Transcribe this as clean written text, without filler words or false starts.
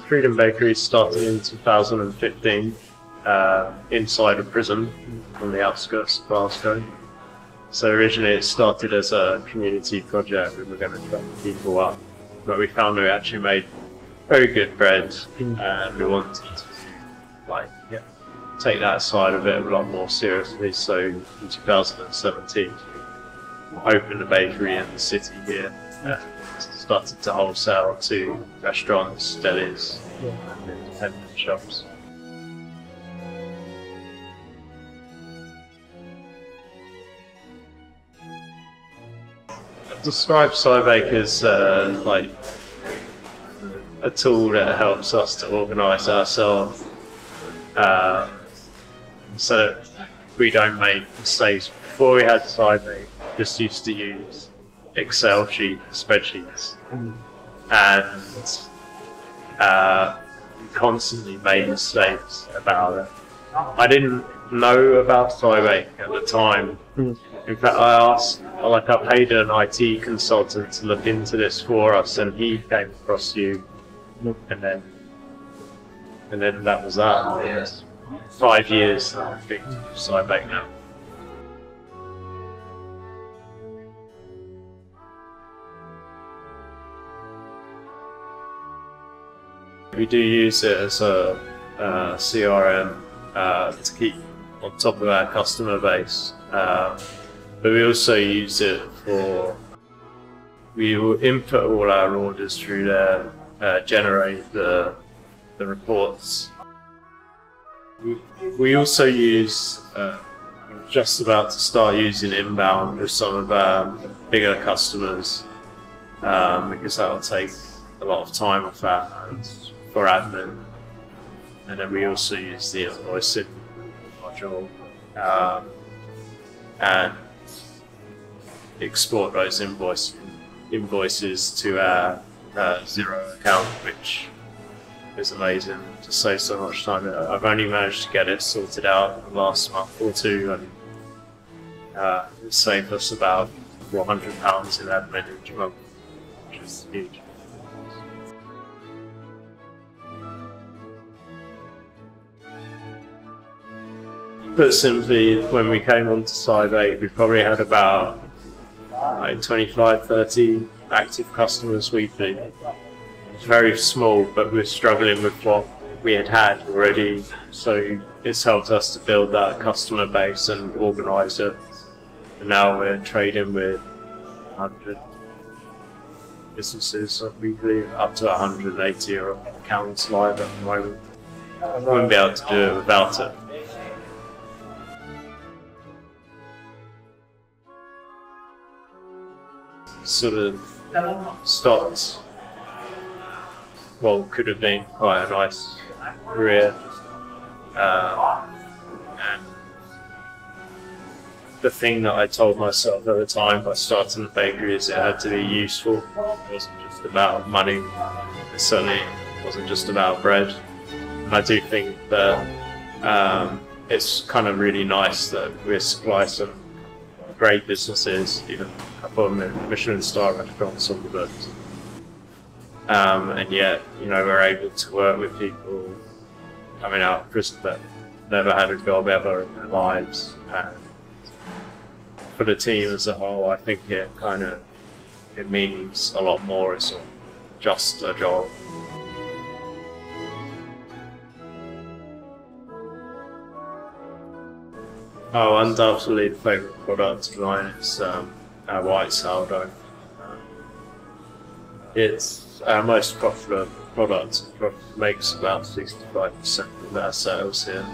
the Freedom Bakery started in 2015 inside a prison on the outskirts of Glasgow. So originally it started as a community project. We were going to train people up, but we found we actually made very good bread, and we wanted to take that side of it a lot more seriously. So in 2017, we opened a bakery in the city here. Started to wholesale to restaurants, delis, and independent shops. I describe Cybake as like a tool that helps us to organise ourselves, so that we don't make mistakes. Before we had Cybake, just used to use Excel spreadsheets, and constantly made mistakes about it. I didn't know about Cybake at the time. In fact, I paid an IT consultant to look into this for us, and he came across you, and then that was that. It's 5 years, I think, Cybake now. We do use it as a CRM to keep on top of our customer base, but we also use it we will input all our orders through there, generate the reports. We also use, we're just about to start using inbound with some of our bigger customers, because that will take a lot of time off our hands for admin. And then we also use the invoicing module and export those invoices to our Zero account, which is amazing to save so much time. I've only managed to get it sorted out in the last month or two, and it saved us about £400 in admin each month, which is huge. Put simply, when we came onto Cybake, we probably had about 25-30 active customers weekly. It's very small, but we're struggling with what we had already, so it's helped us to build that customer base and organise it. And now we're trading with 100 businesses weekly, up to 180 accounts live at the moment. I wouldn't be able to do it without it. Sort of stopped what could have been quite a nice career, and the thing that I told myself at the time by starting the bakery is it had to be useful. It wasn't just about money, it certainly wasn't just about bread. And I do think that it's kind of really nice that we supply some great businesses, even a couple of Michelin star restaurants on the books. And yet, we're able to work with people coming out of prison that never had a job ever in their lives. And for the team as a whole, I think it means a lot more. It's not just a job. Oh, undoubtedly the favourite product of mine is our white sourdough. It's our most popular product. It makes about 65% of our sales here.